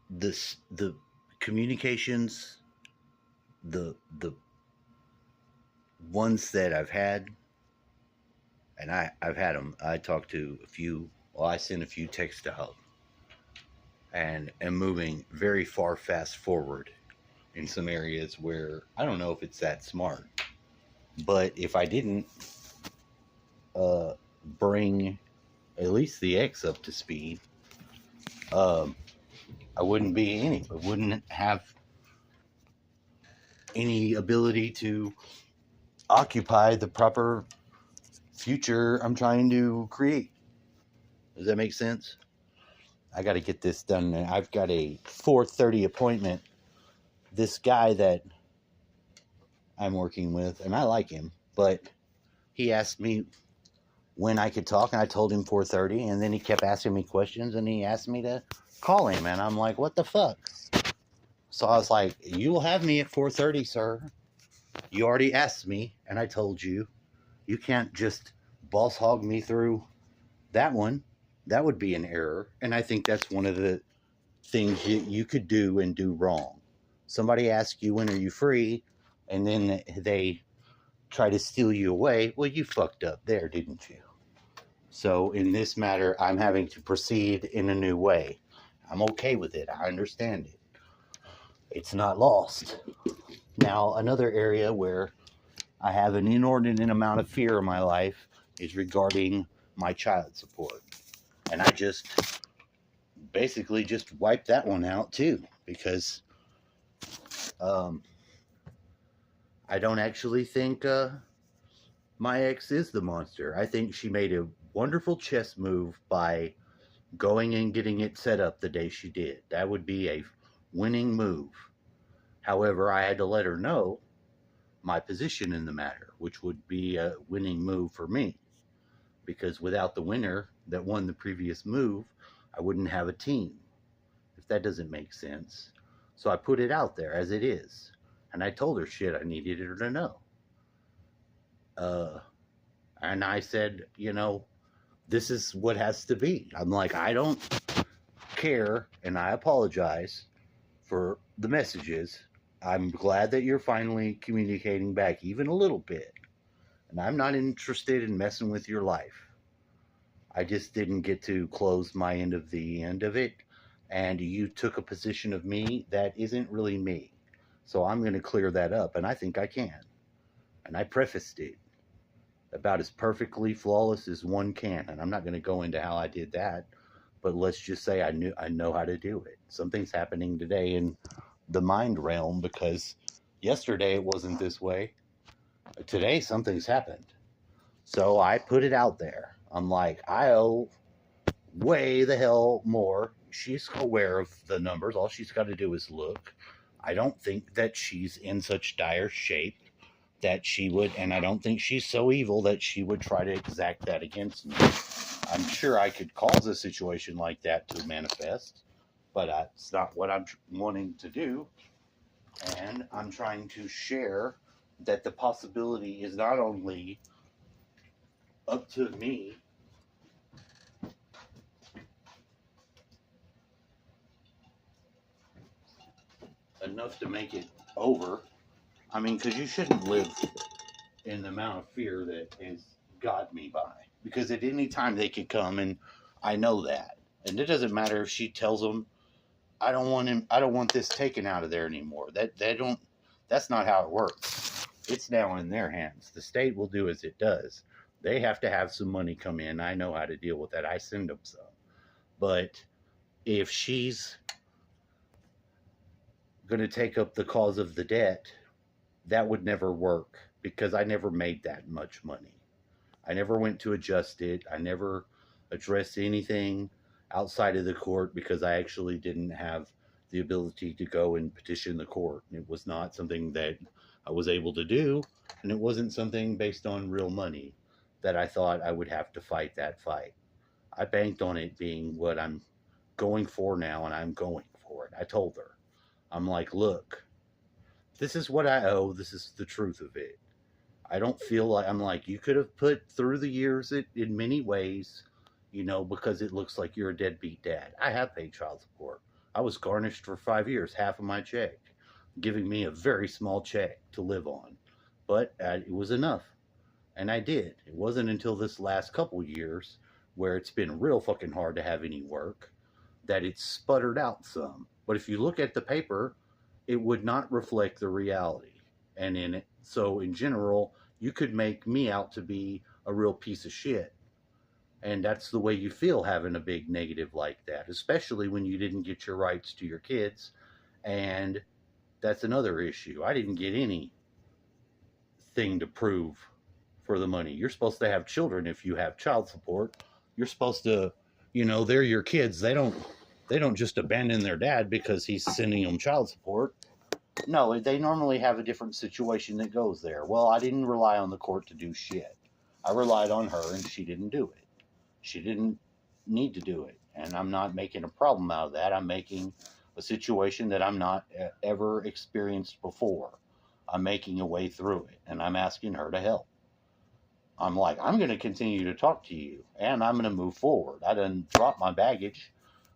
the communications, the ones that I've had, and I've had them. I talked to a few. Well, I sent a few texts out, and am moving very far fast forward in some areas where I don't know if it's that smart. But if I didn't uh, bring at least the X up to speed, um, I wouldn't have any ability to occupy the proper future I'm trying to create. Does that make sense? I got to get this done. I've got a 4:30 appointment. This guy that I'm working with, and I like him, but he asked me when I could talk, and I told him 4:30, and then he kept asking me questions, and he asked me to call him, and I'm like, what the fuck? So I was like, you will have me at 4:30, sir. You already asked me, and I told you. You can't just boss hog me through that one. That would be an error, and I think that's one of the things you could do and do wrong. Somebody asks you, when are you free? And then they try to steal you away. Well, you fucked up there, didn't you? So in this matter, I'm having to proceed in a new way. I'm okay with it. I understand it. It's not lost. Now, another area where I have an inordinate amount of fear in my life is regarding my child support. And I just basically just wiped that one out too, because um, I don't actually think my ex is the monster. I think she made a wonderful chess move by going and getting it set up the day she did. That would be a winning move. However, I had to let her know my position in the matter, which would be a winning move for me. Because without the winner that won the previous move, I wouldn't have a team, if that doesn't make sense. So I put it out there as it is. And I told her shit I needed her to know. Uh, and I said, this is what has to be. I'm like, I don't care, and I apologize for the messages. I'm glad that you're finally communicating back even a little bit. And I'm not interested in messing with your life. I just didn't get to close my end of it. And you took a position of me that isn't really me. So I'm going to clear that up. And I think I can. And I prefaced it about as perfectly flawless as one can. And I'm not going to go into how I did that. But let's just say I know how to do it. Something's happening today in the mind realm, because yesterday it wasn't this way. Today something's happened. So I put it out there. I'm like, I owe way the hell more. She's aware of the numbers. All she's got to do is look. I don't think that she's in such dire shape that she would, and I don't think she's so evil that she would try to exact that against me. I'm sure I could cause a situation like that to manifest, but that's not what I'm wanting to do. And I'm trying to share that the possibility is not only up to me, enough to make it over. I mean, because you shouldn't live in the amount of fear that has got me by. Because at any time they could come, and I know that. And it doesn't matter if she tells them, I don't want him. I don't want this taken out of there anymore. That they don't. That's not how it works. It's now in their hands. The state will do as it does. They have to have some money come in. I know how to deal with that. I send them some. But if she's going to take up the cause of the debt, that would never work, because I never made that much money. I never went to adjust it. I never addressed anything outside of the court, because I actually didn't have the ability to go and petition the court. It was not something that I was able to do, and it wasn't something based on real money that I thought I would have to fight that fight. I banked on it being what I'm going for now, and I'm going for it. I told her, I'm like, look, this is what I owe. This is the truth of it. I don't feel like, I'm like, you could have put through the years it in many ways, because it looks like you're a deadbeat dad. I have paid child support. I was garnished for 5 years, half of my check, giving me a very small check to live on. But it was enough. And I did. It wasn't until this last couple years where it's been real fucking hard to have any work that it's sputtered out some. But if you look at the paper, it would not reflect the reality. And so in general, you could make me out to be a real piece of shit. And that's the way you feel having a big negative like that, especially when you didn't get your rights to your kids. And that's another issue. I didn't get anything to prove for the money. You're supposed to have children if you have child support. You're supposed to, they're your kids. They don't just abandon their dad because he's sending them child support. No, they normally have a different situation that goes there. Well, I didn't rely on the court to do shit. I relied on her and she didn't do it. She didn't need to do it. And I'm not making a problem out of that. I'm making a situation that I'm not ever experienced before. I'm making a way through it and I'm asking her to help. I'm like, I'm going to continue to talk to you and I'm going to move forward. I done dropped my baggage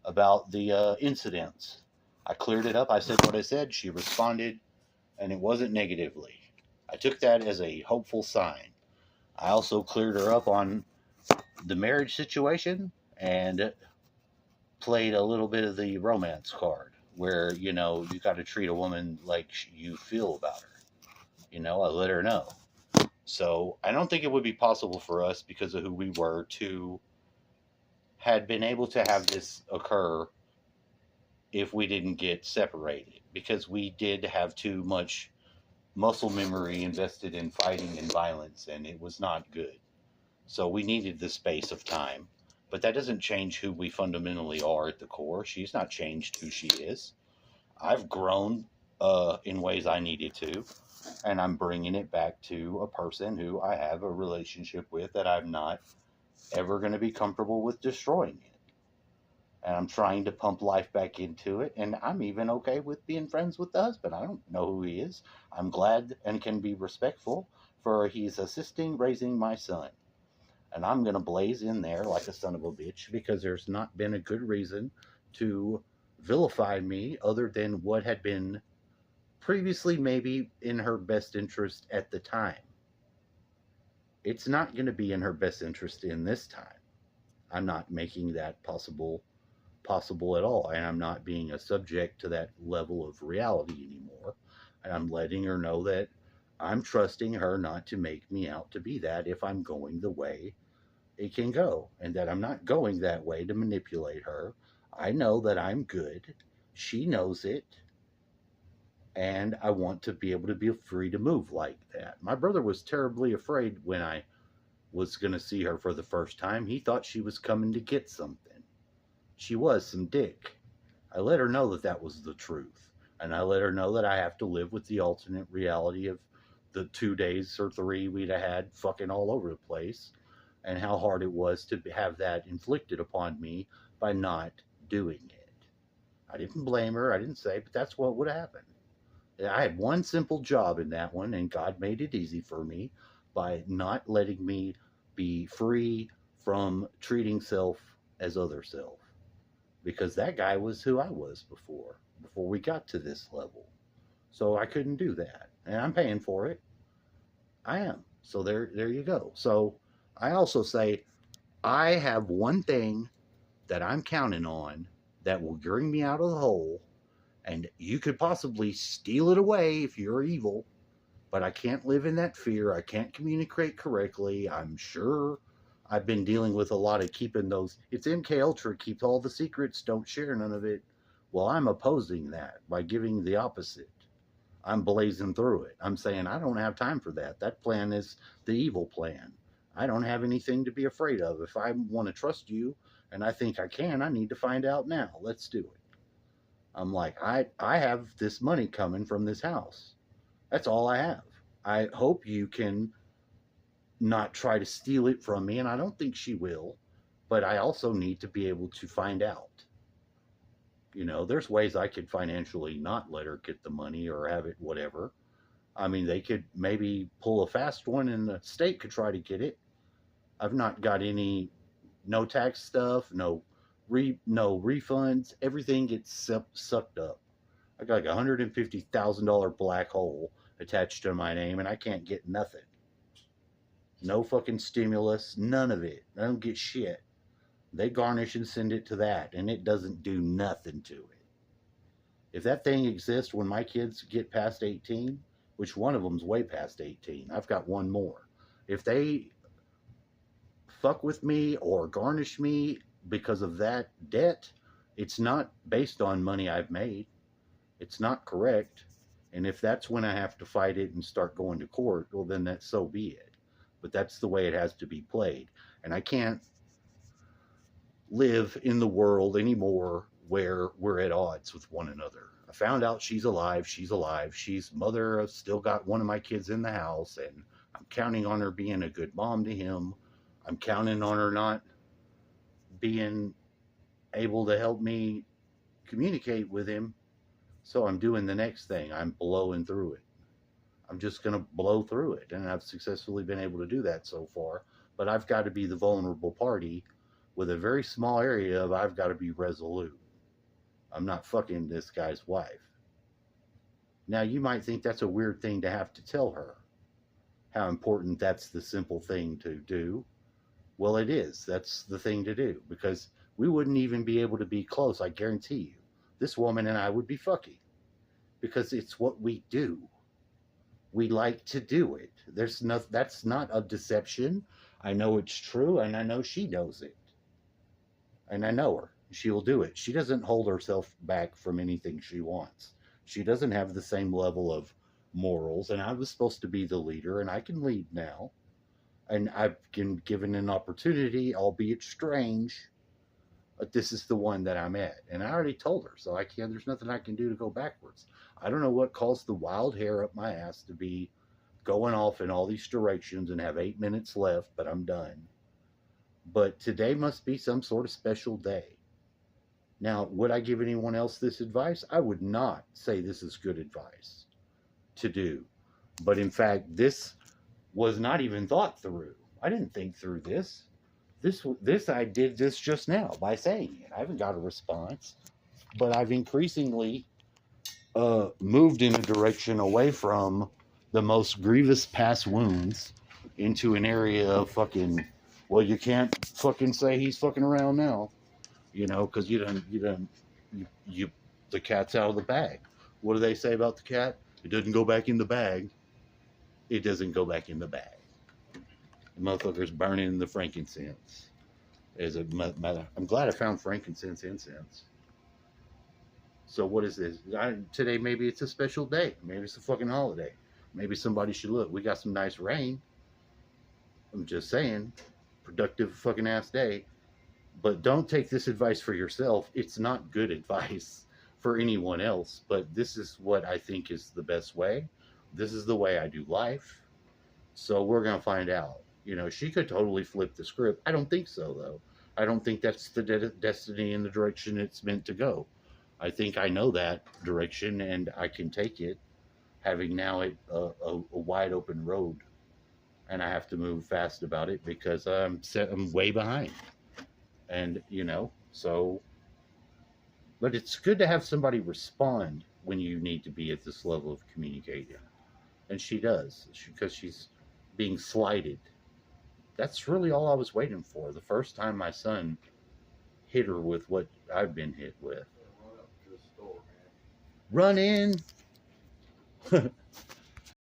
about the incidents. I cleared it up. I said what I said. She responded and it wasn't negatively. I took that as a hopeful sign. I also cleared her up on the marriage situation and played a little bit of the romance card where, you got to treat a woman like you feel about her. I let her know. So I don't think it would be possible for us because of who we were to had been able to have this occur if we didn't get separated, because we did have too much muscle memory invested in fighting and violence and it was not good. So we needed the space of time, but that doesn't change who we fundamentally are at the core. She's not changed who she is. I've grown in ways I needed to, and I'm bringing it back to a person who I have a relationship with that I'm not ever going to be comfortable with destroying it. And I'm trying to pump life back into it, and I'm even okay with being friends with the husband. I don't know who he is. I'm glad and can be respectful for he's assisting raising my son. And I'm going to blaze in there like a son of a bitch because there's not been a good reason to vilify me other than what had been previously maybe in her best interest at the time. It's not going to be in her best interest in this time. I'm not making that possible at all, and I'm not being a subject to that level of reality anymore. And I'm letting her know that I'm trusting her not to make me out to be that if I'm going the way it can go, and that I'm not going that way to manipulate her. I know that I'm good. She knows it. And I want to be able to be free to move like that. My brother was terribly afraid when I was going to see her for the first time. He thought she was coming to get something. She was some dick. I let her know that that was the truth. And I let her know that I have to live with the alternate reality of the 2 days or 3 we'd have had fucking all over the place, and how hard it was to have that inflicted upon me by not doing it. I didn't blame her. I didn't say, but that's what would happen. I had one simple job in that one, and God made it easy for me by not letting me be free from treating self as other self. Because that guy was who I was before we got to this level. So I couldn't do that. And I'm paying for it. I am. So there you go. So I also say I have one thing that I'm counting on that will bring me out of the hole, and you could possibly steal it away if you're evil, but I can't live in that fear. I can't communicate correctly. I'm sure I've been dealing with a lot of keeping those. It's MK Ultra, keep all the secrets, don't share none of it. Well, I'm opposing that by giving the opposite. I'm blazing through it. I'm saying I don't have time for that. That plan is the evil plan. I don't have anything to be afraid of. If I want to trust you and I think I can, I need to find out now. Let's do it. I'm like, I have this money coming from this house. That's all I have. I hope you can not try to steal it from me, and I don't think she will, but I also need to be able to find out. There's ways I could financially not let her get the money or have it, whatever. I mean, they could maybe pull a fast one and the state could try to get it. I've not got any, no tax stuff, no no refunds. Everything gets sucked up. I got like $150,000 black hole attached to my name, and I can't get nothing. No fucking stimulus, none of it. I don't get shit. They garnish and send it to that, and it doesn't do nothing to it. If that thing exists when my kids get past 18, which one of them's way past 18, I've got one more. If they fuck with me or garnish me because of that debt, it's not based on money I've made. It's not correct. And if that's when I have to fight it and start going to court, well, then that's so be it. But that's the way it has to be played. And I can't live in the world anymore where we're at odds with one another. I found out she's alive. She's alive. She's mother. I've still got one of my kids in the house, and I'm counting on her being a good mom to him. I'm counting on her not being able to help me communicate with him. So I'm doing the next thing. I'm blowing through it. I'm just going to blow through it. And I've successfully been able to do that so far. But I've got to be the vulnerable party with a very small area of I've got to be resolute. I'm not fucking this guy's wife. Now, you might think that's a weird thing to have to tell her. How important that's the simple thing to do. Well, it is. That's the thing to do. Because we wouldn't even be able to be close, I guarantee you. This woman and I would be fucking. Because it's what we do. We like to do it. That's not a deception. I know it's true, and I know she knows it. And I know her. She will do it. She doesn't hold herself back from anything she wants. She doesn't have the same level of morals, and I was supposed to be the leader, and I can lead now. And I've been given an opportunity, albeit strange, but this is the one that I'm at. And I already told her, so there's nothing I can do to go backwards. I don't know what caused the wild hair up my ass to be going off in all these directions and have 8 minutes left, but I'm done. But today must be some sort of special day. Now, would I give anyone else this advice? I would not say this is good advice to do. But in fact, this was not even thought through. I didn't think through this. I did this just now by saying it. I haven't got a response. But I've increasingly moved in a direction away from the most grievous past wounds into an area of fucking, well, you can't fucking say he's fucking around now, because the cat's out of the bag. What do they say about the cat? It doesn't go back in the bag. It doesn't go back in the bag. The motherfucker's burning the frankincense. I'm glad I found frankincense incense. So what is this? Today maybe it's a special day. Maybe it's a fucking holiday. Maybe somebody should look. We got some nice rain. I'm just saying. Productive fucking ass day. But don't take this advice for yourself. It's not good advice for anyone else. But this is what I think is the best way. This is the way I do life. So we're going to find out. She could totally flip the script. I don't think so, though. I don't think that's the destiny and the direction it's meant to go. I think I know that direction and I can take it, having now a wide open road. And I have to move fast about it because I'm way behind. And, so. But it's good to have somebody respond when you need to be at this level of communicating. And she does, because she's being slighted. That's really all I was waiting for. The first time my son hit her with what I've been hit with. Run in.